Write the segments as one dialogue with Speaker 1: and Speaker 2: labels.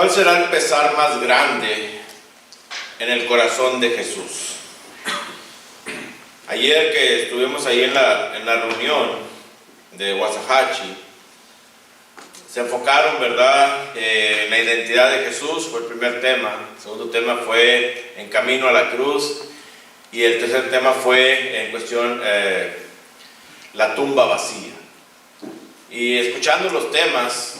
Speaker 1: ¿Cuál será el pesar más grande en el corazón de Jesús? Ayer que estuvimos ahí en la reunión de Waxahachie, se enfocaron, ¿verdad?, en la identidad de Jesús, fue el primer tema. El segundo tema fue en camino a la cruz. Y el tercer tema fue en cuestión la tumba vacía. Y escuchando los temas,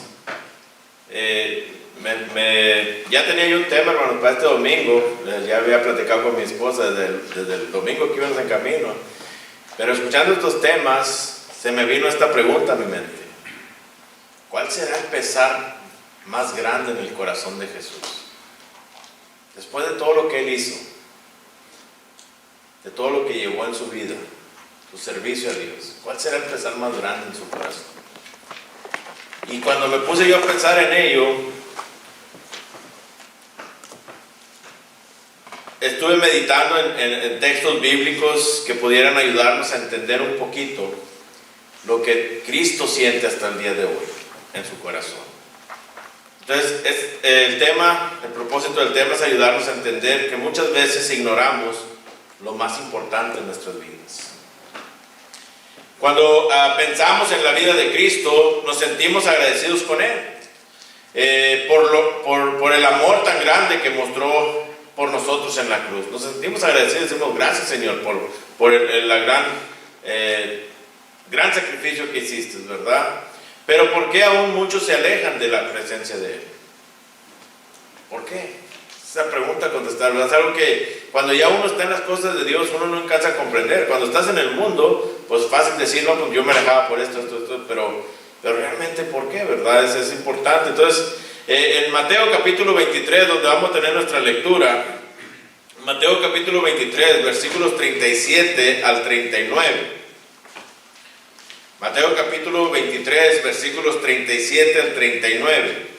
Speaker 1: ya tenía yo un tema, hermano, para este domingo. Ya había platicado con mi esposa desde el domingo que íbamos en camino. Pero escuchando estos temas, se me vino esta pregunta a mi mente. ¿Cuál será el pesar más grande en el corazón de Jesús? Después de todo lo que Él hizo, de todo lo que llevó en su vida, su servicio a Dios, ¿cuál será el pesar más grande en su corazón? Y cuando me puse yo a pensar en ello, estuve meditando en textos bíblicos que pudieran ayudarnos a entender un poquito lo que Cristo siente hasta el día de hoy en su corazón. Entonces, el propósito del tema es ayudarnos a entender que muchas veces ignoramos lo más importante en nuestras vidas. Cuando pensamos en la vida de Cristo, nos sentimos agradecidos con Él, por el amor tan grande que mostró por nosotros en la cruz. Nos sentimos agradecidos, decimos gracias, Señor, por el gran sacrificio que hiciste, ¿verdad? Pero ¿por qué aún muchos se alejan de la presencia de Él? ¿Por qué? Esa pregunta contestar, ¿verdad? Es algo que cuando ya uno está en las cosas de Dios, uno no alcanza a comprender. Cuando estás en el mundo, pues fácil decir, no, pues yo me alejaba por esto, pero realmente ¿por qué? ¿Verdad? Es importante. Entonces, en Mateo capítulo 23, donde vamos a tener nuestra lectura, Mateo capítulo 23, versículos 37 al 39. Mateo capítulo 23, versículos 37 al 39.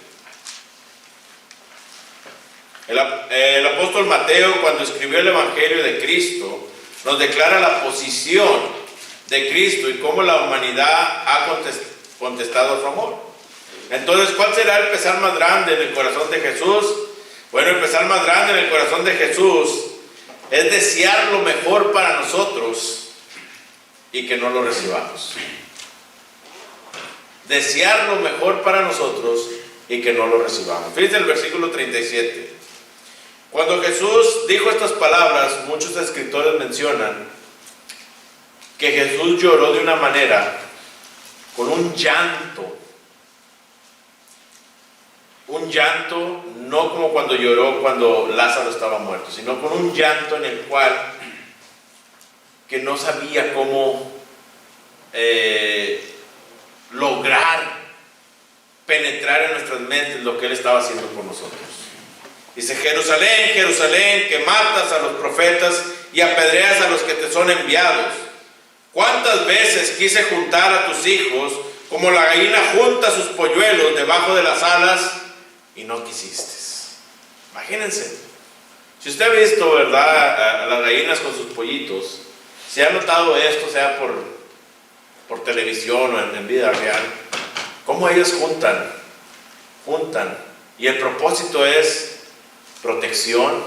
Speaker 1: El apóstol Mateo, cuando escribió el Evangelio de Cristo, nos declara la posición de Cristo y cómo la humanidad ha contestado a su amor. Entonces, ¿cuál será el pesar más grande en el corazón de Jesús? Bueno, el pesar más grande en el corazón de Jesús es desear lo mejor para nosotros y que no lo recibamos. Desear lo mejor para nosotros y que no lo recibamos. Fíjense el versículo 37. Cuando Jesús dijo estas palabras, muchos escritores mencionan que Jesús lloró de una manera, con un llanto no como cuando lloró cuando Lázaro estaba muerto, sino con un llanto en el cual que no sabía cómo lograr penetrar en nuestras mentes lo que Él estaba haciendo por nosotros. Dice: Jerusalén, Jerusalén, que matas a los profetas y apedreas a los que te son enviados. ¿Cuántas veces quise juntar a tus hijos como la gallina junta sus polluelos debajo de las alas y no quisiste? Imagínense, si usted ha visto, ¿verdad?, a las gallinas con sus pollitos, si ha notado esto, sea por televisión o en vida real, cómo ellos juntan, y el propósito es protección,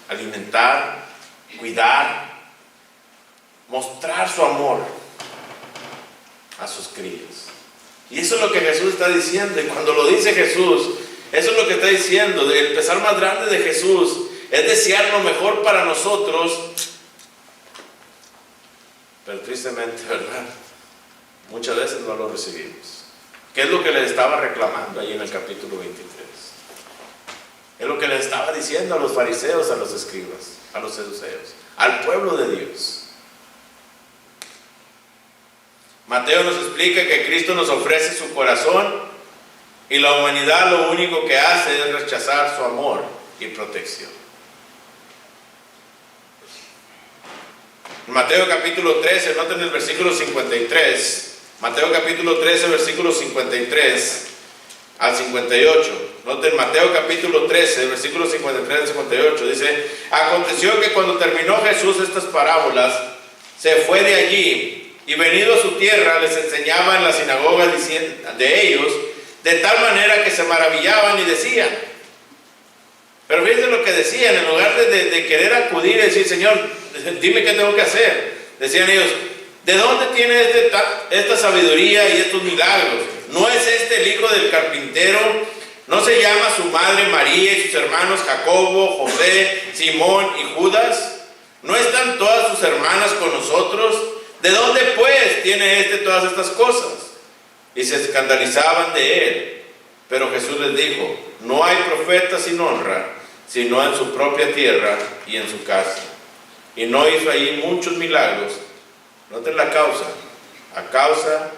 Speaker 1: alimentar, cuidar, mostrar su amor a sus crías. Y eso es lo que Jesús está diciendo. Y cuando lo dice Jesús, eso es lo que está diciendo. El pesar más grande de Jesús es desear lo mejor para nosotros, pero tristemente, ¿verdad?, muchas veces no lo recibimos. ¿Qué es lo que le estaba reclamando ahí en el capítulo 23? Es lo que le estaba diciendo a los fariseos, a los escribas, a los saduceos, al pueblo de Dios. Mateo nos explica que Cristo nos ofrece su corazón y la humanidad lo único que hace es rechazar su amor y protección. En Mateo capítulo 13, noten el versículo 53. Mateo capítulo 13, versículos 53 al 58. Noten Mateo capítulo 13, versículos 53 al 58. Dice: aconteció que cuando terminó Jesús estas parábolas, se fue de allí y venido a su tierra les enseñaba en la sinagoga de ellos, de tal manera que se maravillaban y decían: Pero fíjense lo que decían, en lugar de querer acudir y decir, Señor, dime qué tengo que hacer. Decían ellos, ¿de dónde tiene esta sabiduría y estos milagros? ¿No es este el hijo del carpintero? ¿No se llama su madre María y sus hermanos Jacobo, José, Simón y Judas? ¿No están todas sus hermanas con nosotros? ¿De dónde pues tiene todas estas cosas? Y se escandalizaban de él. Pero Jesús les dijo, no hay profeta sin honra, sino en su propia tierra y en su casa. Y no hizo allí muchos milagros. Noten la causa, a causa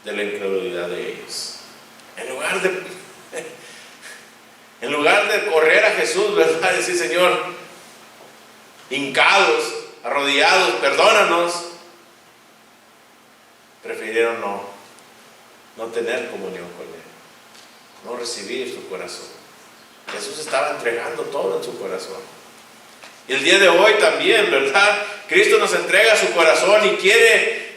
Speaker 1: de la incredulidad de ellos. En lugar de correr a Jesús, ¿verdad? Decir, Señor, hincados, arrodillados, perdónanos, prefirieron no tener comunión con Él, no recibir su corazón. Jesús estaba entregando todo en su corazón. Y el día de hoy también, ¿verdad? Cristo nos entrega su corazón y quiere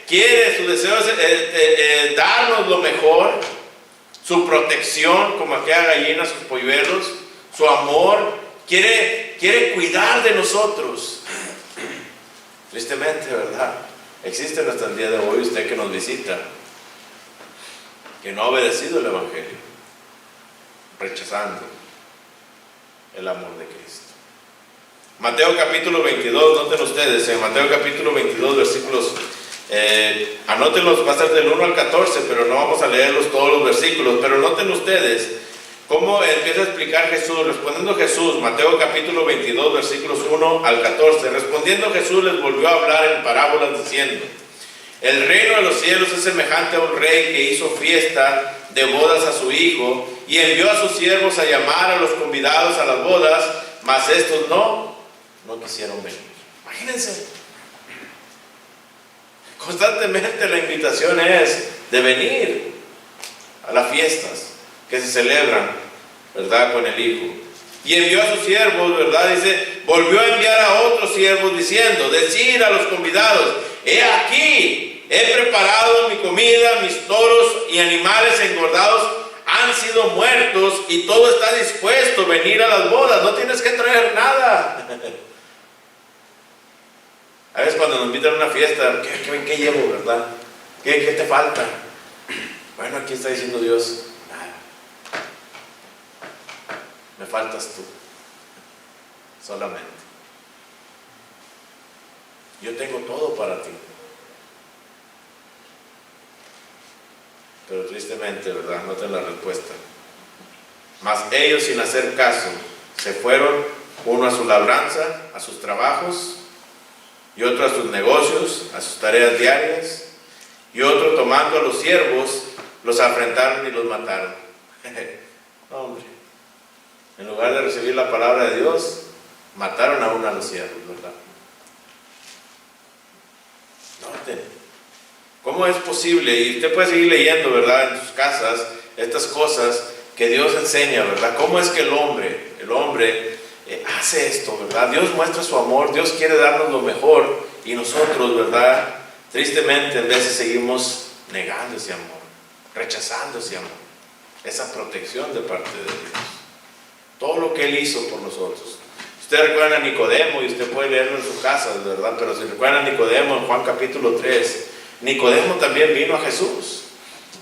Speaker 1: su deseo es darnos lo mejor, su protección, como aquella gallina, sus polluelos, su amor, quiere cuidar de nosotros. Tristemente, ¿verdad? Existe hasta el día de hoy usted que nos visita, que no ha obedecido el Evangelio, rechazando el amor de Cristo. Mateo capítulo 22, noten ustedes, en Mateo capítulo 22, versículos, anótenlos, va a ser del 1 al 14, pero no vamos a leerlos todos los versículos, pero noten ustedes cómo empieza a explicar Jesús, respondiendo Jesús, Mateo capítulo 22, versículos 1 al 14, respondiendo Jesús les volvió a hablar en parábolas diciendo, el reino de los cielos es semejante a un rey que hizo fiesta de bodas a su hijo y envió a sus siervos a llamar a los convidados a las bodas, mas estos no quisieron venir. Imagínense, constantemente la invitación es de venir a las fiestas que se celebran, ¿verdad?, con el hijo. Y envió a sus siervos, ¿verdad? Dice, volvió a enviar a otros siervos diciendo, decid a los convidados, he aquí, he preparado mi comida, mis toros y animales engordados han sido muertos y todo está dispuesto a venir a las bodas, no tienes que traer nada. A veces cuando nos invitan a una fiesta, ¿qué llevo, verdad? ¿Qué te falta? Bueno, aquí está diciendo Dios, nada. Me faltas tú, solamente. Yo tengo todo para ti. Pero tristemente, ¿verdad? Noten la respuesta. Mas ellos, sin hacer caso, se fueron, uno a su labranza, a sus trabajos, y otro a sus negocios, a sus tareas diarias, y otro tomando a los siervos, los afrentaron y los mataron. No, hombre, en lugar de recibir la palabra de Dios, mataron a uno a los siervos, ¿verdad? Noten, ¿cómo es posible? Y usted puede seguir leyendo, ¿verdad?, en sus casas, estas cosas que Dios enseña, ¿verdad? ¿Cómo es que el hombre hace esto, ¿verdad? Dios muestra su amor, Dios quiere darnos lo mejor y nosotros, ¿verdad?, tristemente en veces seguimos negando ese amor, rechazando ese amor, esa protección de parte de Dios, todo lo que Él hizo por nosotros. Ustedes recuerdan a Nicodemo y usted puede leerlo en su casa, ¿verdad? Pero si recuerdan a Nicodemo en Juan capítulo 3, Nicodemo también vino a Jesús.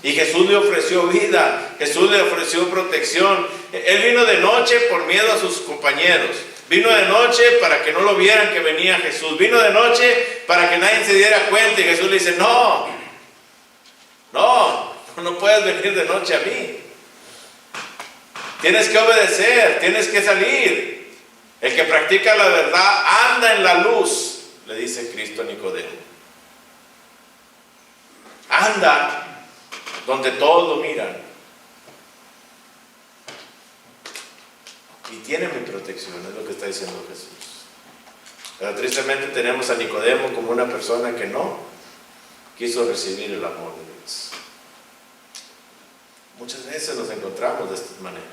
Speaker 1: Y Jesús le ofreció vida, Jesús le ofreció protección. Él vino de noche por miedo a sus compañeros. Vino de noche para que no lo vieran que venía Jesús. Vino de noche para que nadie se diera cuenta. Y Jesús le dice, no puedes venir de noche a mí. Tienes que obedecer, tienes que salir. El que practica la verdad anda en la luz, le dice Cristo a Nicodemo. Anda donde todos lo miran. Y tiene mi protección, es lo que está diciendo Jesús. Pero tristemente tenemos a Nicodemo como una persona que no quiso recibir el amor de Dios. Muchas veces nos encontramos de esta manera.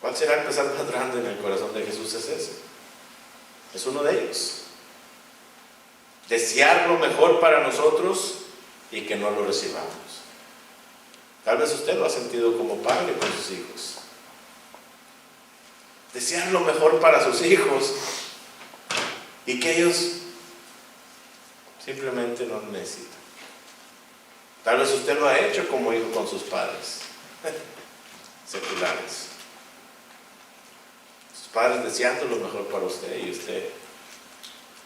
Speaker 1: ¿Cuál será el pesar más grande en el corazón de Jesús? Es ese. Es uno de ellos. Desear lo mejor para nosotros y que no lo recibamos. Tal vez usted lo ha sentido como padre con sus hijos. desear lo mejor para sus hijos y que ellos simplemente no lo necesitan. Tal vez usted lo ha hecho como hijo con sus padres seculares. Sus padres deseando lo mejor para usted y usted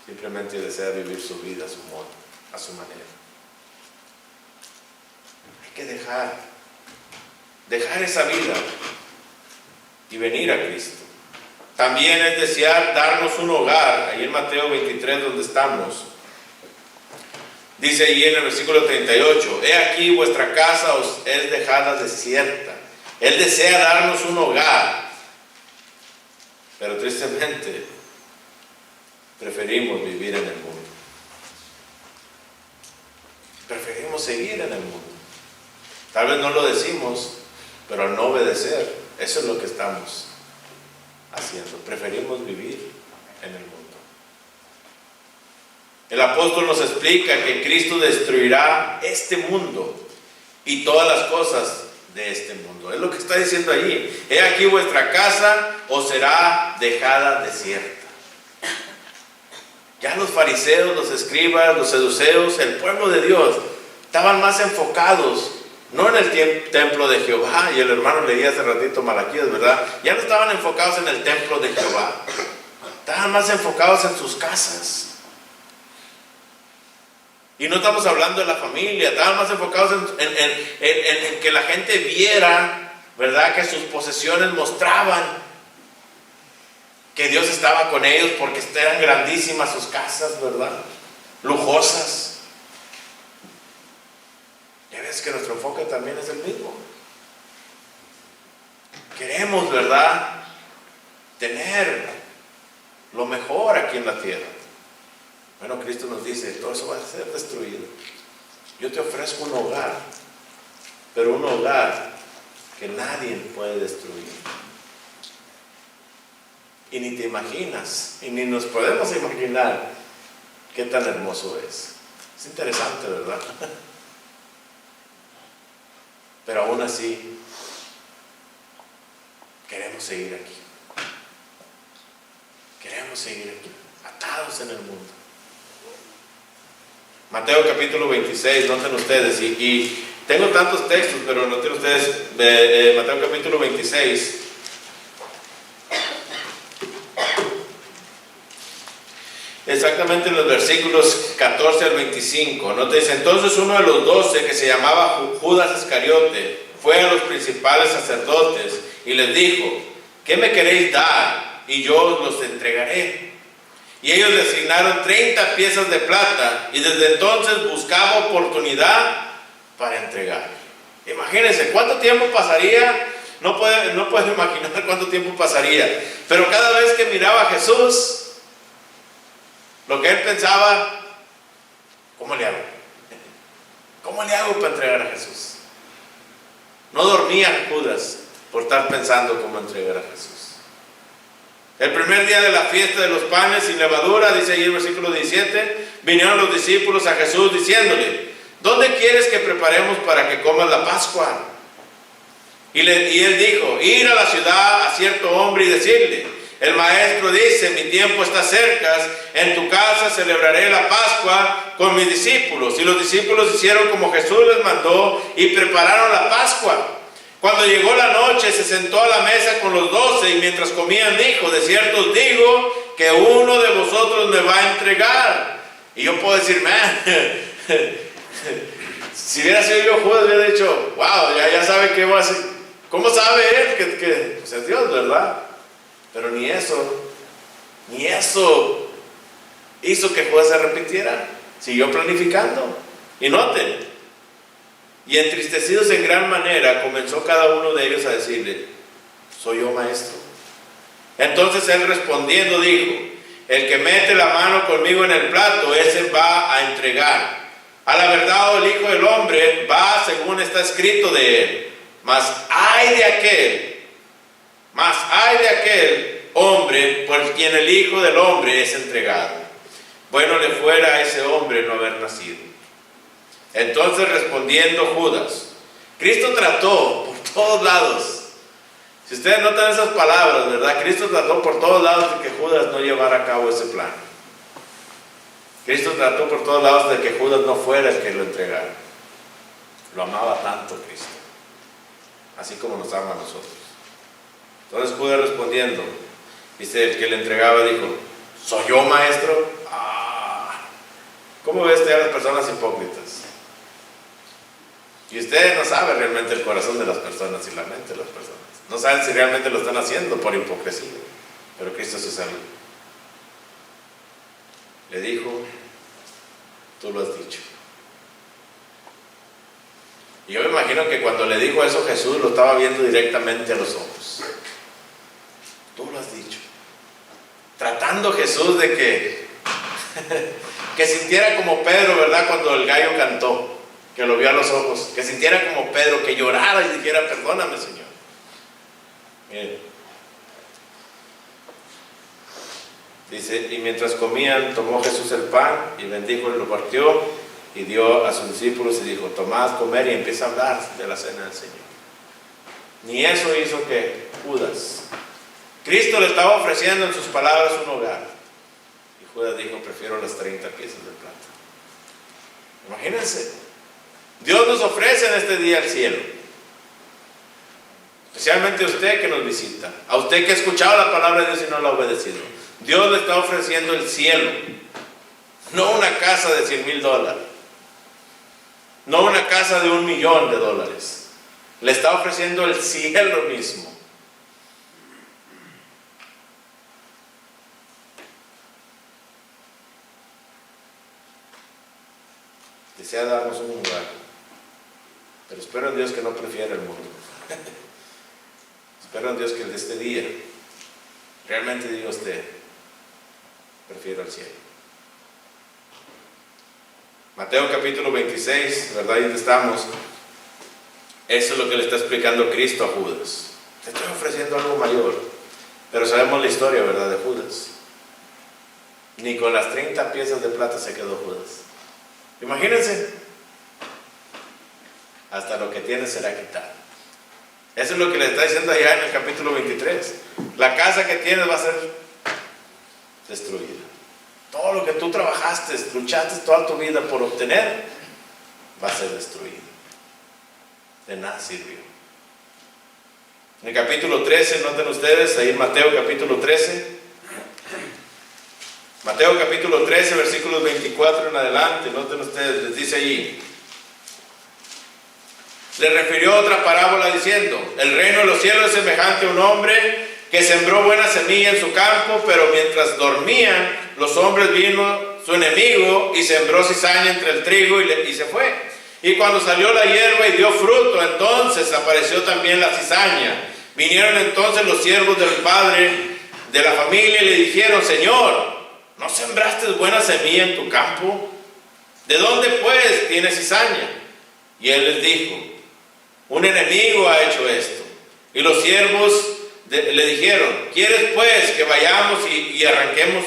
Speaker 1: simplemente desea vivir su vida a su modo, a su manera. Hay que dejar esa vida y venir a Cristo. También es desear darnos un hogar. Ahí en Mateo 23 donde estamos, dice ahí en el versículo 38, he aquí vuestra casa os es dejada desierta. Él desea darnos un hogar, pero tristemente preferimos vivir en el mundo. Preferimos seguir en el mundo. Tal vez no lo decimos, pero al no obedecer, eso es lo que estamos haciendo. Preferimos vivir en el mundo. El apóstol nos explica que Cristo destruirá este mundo y todas las cosas de este mundo. Es lo que está diciendo allí. He aquí vuestra casa os será dejada desierta. Ya los fariseos, los escribas, los saduceos, el pueblo de Dios, estaban más enfocados, no en el templo de Jehová, y el hermano leía hace ratito Malaquías, ¿verdad? Ya no estaban enfocados en el templo de Jehová, estaban más enfocados en sus casas. Y no estamos hablando de la familia, estaban más enfocados en que la gente viera, ¿verdad?, que sus posesiones mostraban que Dios estaba con ellos, porque eran grandísimas sus casas, ¿verdad?, lujosas. Ya ves que nuestro enfoque también es el mismo. Queremos, ¿verdad?, tener lo mejor aquí en la tierra. Bueno, Cristo nos dice, todo eso va a ser destruido. Yo te ofrezco un hogar, pero un hogar que nadie puede destruir. Y ni te imaginas, y ni nos podemos imaginar qué tan hermoso es. Es interesante, ¿verdad? Pero aún así, queremos seguir aquí. Queremos seguir aquí, atados en el mundo. Mateo capítulo 26, noten ustedes, y tengo tantos textos, pero noten ustedes, Mateo capítulo 26, exactamente en los versículos 14 al 25, noten, entonces uno de los 12, que se llamaba Judas Iscariote, fue a los principales sacerdotes y les dijo, ¿qué me queréis dar? Y yo os los entregaré. Y ellos le asignaron 30 piezas de plata y desde entonces buscaba oportunidad para entregar. Imagínense, ¿cuánto tiempo pasaría? No puedo imaginar cuánto tiempo pasaría. Pero cada vez que miraba a Jesús, lo que él pensaba, ¿cómo le hago? ¿Cómo le hago para entregar a Jesús? No dormía Judas por estar pensando cómo entregar a Jesús. El primer día de la fiesta de los panes sin levadura, dice ahí el versículo 17, vinieron los discípulos a Jesús diciéndole, ¿dónde quieres que preparemos para que comas la Pascua? Y él dijo, ir a la ciudad a cierto hombre y decirle, el maestro dice, mi tiempo está cerca, en tu casa celebraré la Pascua con mis discípulos. Y los discípulos hicieron como Jesús les mandó y prepararon la Pascua. Cuando llegó la noche, se sentó a la mesa con los 12 y mientras comían dijo, de cierto os digo que uno de vosotros me va a entregar. Y yo puedo decir, si hubiera sido yo Judas, hubiera dicho, wow, ya sabe qué va a hacer. ¿Cómo sabe él que pues es Dios, verdad? Pero ni eso hizo que Judas se arrepintiera. Siguió planificando. Y noten, y entristecidos en gran manera, comenzó cada uno de ellos a decirle, ¿soy yo, maestro? Entonces él respondiendo dijo, el que mete la mano conmigo en el plato, ese va a entregar. A la verdad, el Hijo del Hombre va según está escrito de él. Mas ay de aquel hombre por quien el Hijo del Hombre es entregado. Bueno le fuera a ese hombre no haber nacido. Entonces respondiendo Judas, Cristo trató por todos lados. Si ustedes notan esas palabras, ¿verdad? Cristo trató por todos lados de que Judas no llevara a cabo ese plan. Cristo trató por todos lados de que Judas no fuera el que lo entregara. Lo amaba tanto Cristo, así como nos ama a nosotros. Entonces Judas respondiendo, dice, el que le entregaba dijo, ¿soy yo, maestro? ¿Cómo ve usted a las personas hipócritas? Y usted no sabe realmente el corazón de las personas y la mente de las personas. No saben si realmente lo están haciendo por hipocresía. Pero Cristo se sabía. Le dijo, tú lo has dicho. Y yo me imagino que cuando le dijo eso Jesús lo estaba viendo directamente a los ojos. Tú lo has dicho. Tratando Jesús de que sintiera como Pedro, ¿verdad? Cuando el gallo cantó, que lo vio a los ojos, que sintiera como Pedro, que llorara y dijera, perdóname, Señor. Miren. Dice, y mientras comían, tomó Jesús el pan y bendijo y lo partió y dio a sus discípulos y dijo, tomad, comer, y empieza a hablar de la cena del Señor. Ni eso hizo que Judas. Cristo le estaba ofreciendo en sus palabras un hogar. Y Judas dijo, prefiero las 30 piezas de plata. Imagínense. Dios nos ofrece en este día el cielo. Especialmente a usted que nos visita. A usted que ha escuchado la palabra de Dios y no la ha obedecido. Dios le está ofreciendo el cielo. No una casa de $100,000. No una casa de $1,000,000. Le está ofreciendo el cielo mismo. Desea darnos un lugar. Pero espero en Dios que no prefiera el mundo. Espero en Dios que en este día realmente diga usted, prefiero el cielo. Mateo capítulo 26, ¿verdad? Ahí donde estamos. Eso es lo que le está explicando Cristo a Judas. Te estoy ofreciendo algo mayor. Pero sabemos la historia, ¿verdad? De Judas. Ni con las 30 piezas de plata se quedó Judas. Imagínense. Hasta lo que tiene será quitado. Eso es lo que le está diciendo allá en el capítulo 23. La casa que tienes va a ser destruida. Todo lo que tú trabajaste, luchaste toda tu vida por obtener, va a ser destruido. De nada sirvió. En el capítulo 13, noten ustedes, ahí en Mateo capítulo 13. Mateo capítulo 13, versículos 24 en adelante, noten ustedes, les dice allí. Le refirió otra parábola diciendo, el reino de los cielos es semejante a un hombre que sembró buena semilla en su campo, pero mientras dormían los hombres, vino su enemigo y sembró cizaña entre el trigo y se fue. Y cuando salió la hierba y dio fruto, entonces apareció también la cizaña. Vinieron entonces los siervos del padre de la familia y le dijeron, Señor, ¿no sembraste buena semilla en tu campo? ¿De dónde pues tienes cizaña? Y él les dijo, un enemigo ha hecho esto. Y los siervos le dijeron, ¿quieres pues que vayamos y arranquemos?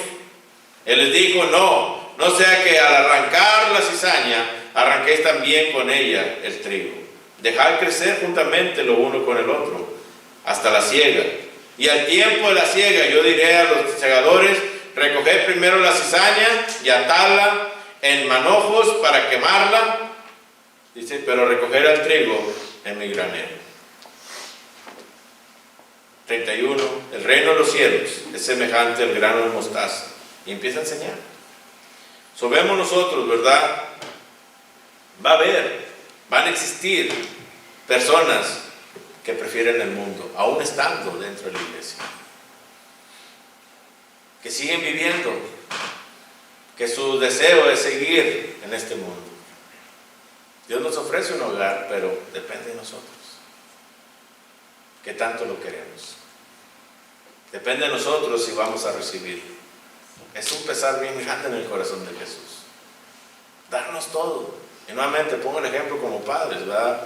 Speaker 1: Él les dijo, no sea que al arrancar la cizaña, arranquéis también con ella el trigo. Dejad crecer juntamente lo uno con el otro, hasta la siega. Y al tiempo de la siega yo diré a los segadores, recoged primero la cizaña y atadla en manojos para quemarla. Dice, pero recoger el trigo en mi granero. 31. El reino de los cielos es semejante al grano de mostaza. Y empieza a enseñar. Vemos nosotros, ¿verdad? Van a existir personas que prefieren el mundo, aún estando dentro de la iglesia. Que siguen viviendo, que su deseo es seguir en este mundo. Dios nos ofrece un hogar, pero depende de nosotros. ¿Qué tanto lo queremos? Depende de nosotros si vamos a recibir. Es un pesar bien grande en el corazón de Jesús. Darnos todo. Y nuevamente pongo el ejemplo como padres, ¿verdad?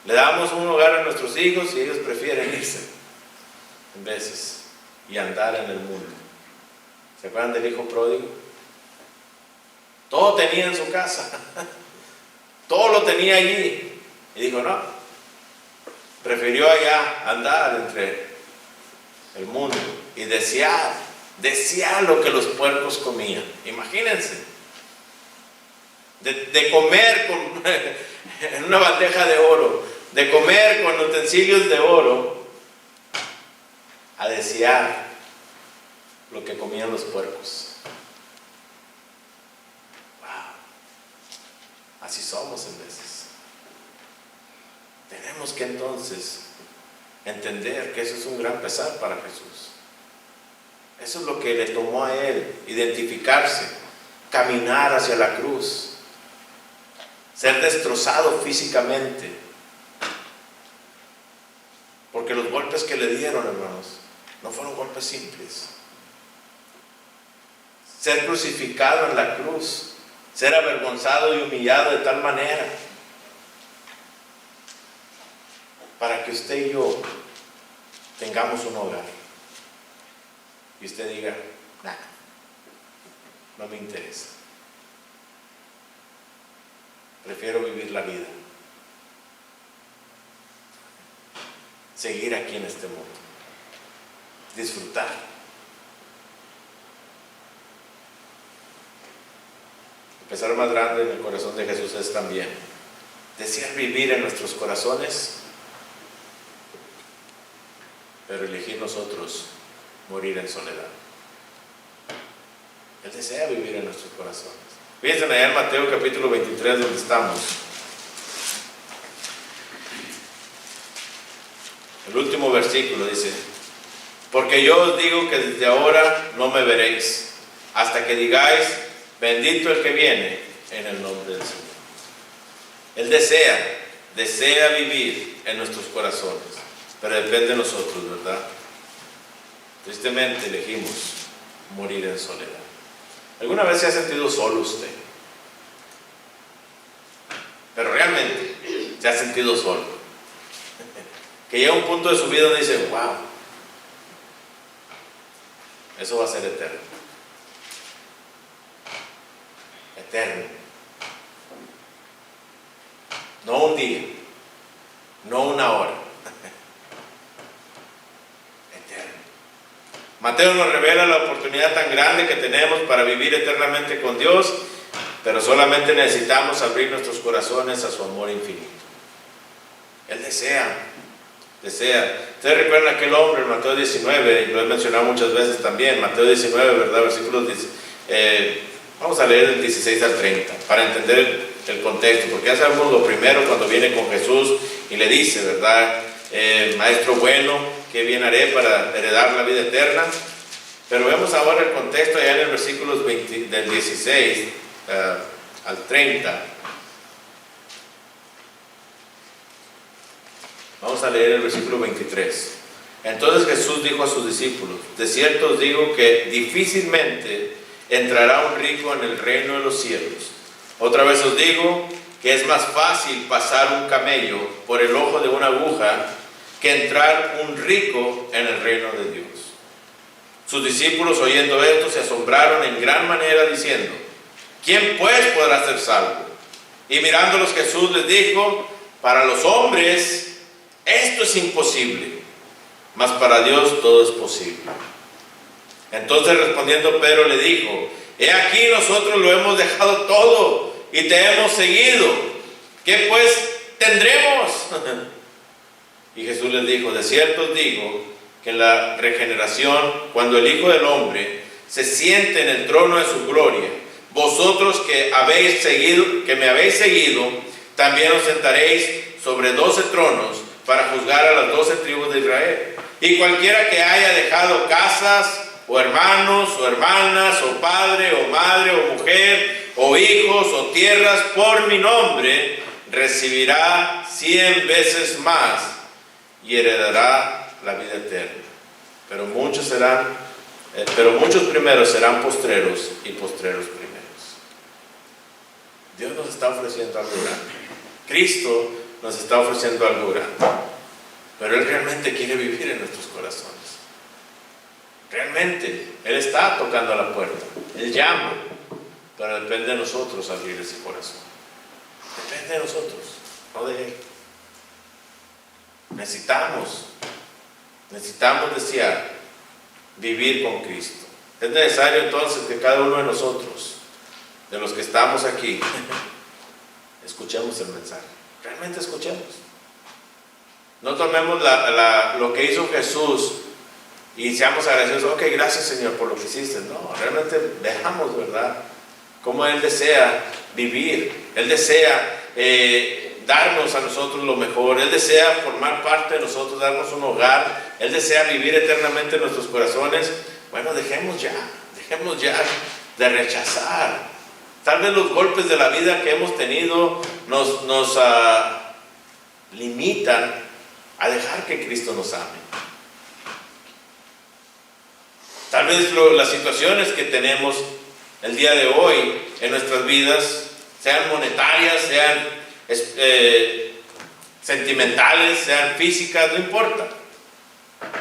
Speaker 1: Le damos un hogar a nuestros hijos y ellos prefieren irse en veces y andar en el mundo. ¿Se acuerdan del hijo pródigo? Todo tenía en su casa. Todo lo tenía allí. Y dijo, no. Prefirió allá andar entre el mundo, y desear lo que los puercos comían. Imagínense, de comer en una bandeja de oro, de comer con utensilios de oro, a desear lo que comían los puercos. Wow. Así somos en veces. Tenemos que entonces entender que eso es un gran pesar para Jesús. Eso es lo que le tomó a él, identificarse, caminar hacia la cruz, ser destrozado físicamente, porque los golpes que le dieron, hermanos, no fueron golpes simples. Ser crucificado en la cruz, ser avergonzado y humillado de tal manera, para que usted y yo tengamos un hogar. Y usted diga, nada, no me interesa. Prefiero vivir la vida. Seguir aquí en este mundo. Disfrutar. El pesar más grande en el corazón de Jesús es también desear vivir en nuestros corazones, pero elegir nosotros morir en soledad. Él desea vivir en nuestros corazones. Fíjense allá en Mateo capítulo 23, donde estamos. El último versículo dice: porque yo os digo que desde ahora no me veréis, hasta que digáis, bendito el que viene en el nombre del Señor. Él desea vivir en nuestros corazones, pero depende de nosotros, ¿verdad? Tristemente elegimos morir en soledad. ¿Alguna vez se ha sentido solo usted? Pero realmente se ha sentido solo. Que llega un punto de su vida donde dice, wow, eso va a ser eterno. Eterno. No un día, no una hora. Mateo nos revela la oportunidad tan grande que tenemos para vivir eternamente con Dios, pero solamente necesitamos abrir nuestros corazones a su amor infinito. Él desea. Ustedes recuerdan aquel hombre en Mateo 19, y lo he mencionado muchas veces también, Mateo 19, ¿verdad? Versículos 10, vamos a leer del 16 al 30, para entender el contexto, porque ya sabemos lo primero cuando viene con Jesús y le dice, ¿verdad? Maestro bueno, ¿qué bien haré para heredar la vida eterna? Pero vemos ahora el contexto allá en el versículo del 16 al 30. Vamos a leer el versículo 23. Entonces Jesús dijo a sus discípulos: de cierto os digo que difícilmente entrará un rico en el reino de los cielos. Otra vez os digo que es más fácil pasar un camello por el ojo de una aguja que entrar un rico en el reino de Dios. Sus discípulos, oyendo esto, se asombraron en gran manera, diciendo: ¿quién pues podrá ser salvo? Y mirándolos Jesús les dijo: para los hombres esto es imposible, mas para Dios todo es posible. Entonces respondiendo Pedro le dijo: he aquí nosotros lo hemos dejado todo y te hemos seguido. ¿Qué pues tendremos? Y Jesús les dijo: de cierto os digo que en la regeneración, cuando el Hijo del Hombre se siente en el trono de su gloria, vosotros que me habéis seguido, también os sentaréis sobre 12 tronos para juzgar a las 12 tribus de Israel. Y cualquiera que haya dejado casas, o hermanos, o hermanas, o padre, o madre, o mujer, o hijos, o tierras, por mi nombre, recibirá 100 veces más y heredará la vida eterna. Pero muchos primeros serán postreros, y postreros primeros. Dios nos está ofreciendo algo grande. Cristo nos está ofreciendo algo grande. Pero Él realmente quiere vivir en nuestros corazones. Realmente Él está tocando a la puerta. Él llama. Pero depende de nosotros abrir ese corazón. Depende de nosotros, no de Él. Necesitamos desear vivir con Cristo. Es necesario entonces que cada uno de nosotros, de los que estamos aquí, escuchemos el mensaje. Realmente escuchemos. No tomemos lo que hizo Jesús y seamos agradecidos. Ok, gracias Señor por lo que hiciste. No, realmente veamos, ¿verdad?, cómo Él desea vivir. Él desea darnos a nosotros lo mejor. Él desea formar parte de nosotros, darnos un hogar. Él desea vivir eternamente en nuestros corazones. Bueno, dejemos ya de rechazar. Tal vez los golpes de la vida que hemos tenido nos limitan a dejar que Cristo nos ame. Tal vez las situaciones que tenemos el día de hoy en nuestras vidas, sean monetarias, sean sentimentales, sean físicas, no importa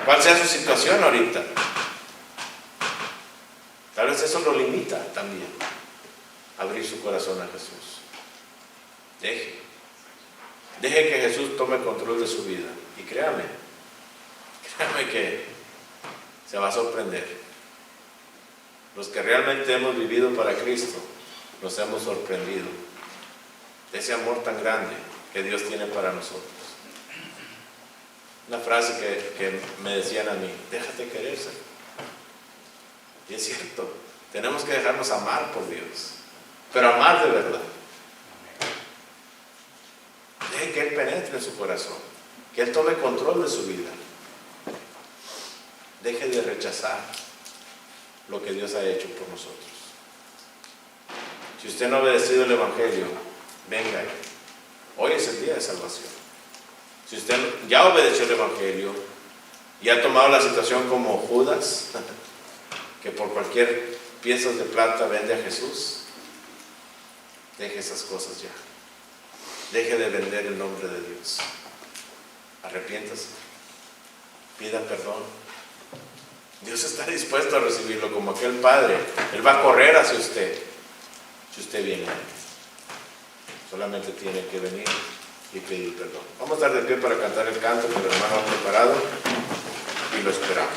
Speaker 1: cuál sea su situación ahorita. Tal vez eso lo limita también a abrir su corazón a Jesús. Deje que Jesús tome control de su vida. Y créame que se va a sorprender. Los que realmente hemos vivido para Cristo, nos hemos sorprendido de ese amor tan grande que Dios tiene para nosotros. Una frase que me decían a mí: déjate querer, Señor. Y es cierto, tenemos que dejarnos amar por Dios, pero amar de verdad. Deje que Él penetre en su corazón, que Él tome control de su vida. Deje de rechazar lo que Dios ha hecho por nosotros. Si usted no ha obedecido el Evangelio, venga. Hoy es el día de salvación. Si usted ya obedeció el Evangelio y ha tomado la situación como Judas, que por cualquier piezas de plata vende a Jesús, deje esas cosas ya. Deje de vender el nombre de Dios. Arrepiéntase. Pida perdón. Dios está dispuesto a recibirlo como aquel padre. Él va a correr hacia usted si usted viene. Solamente tiene que venir y pedir perdón. Vamos a estar de pie para cantar el canto que el hermano ha preparado y lo esperamos.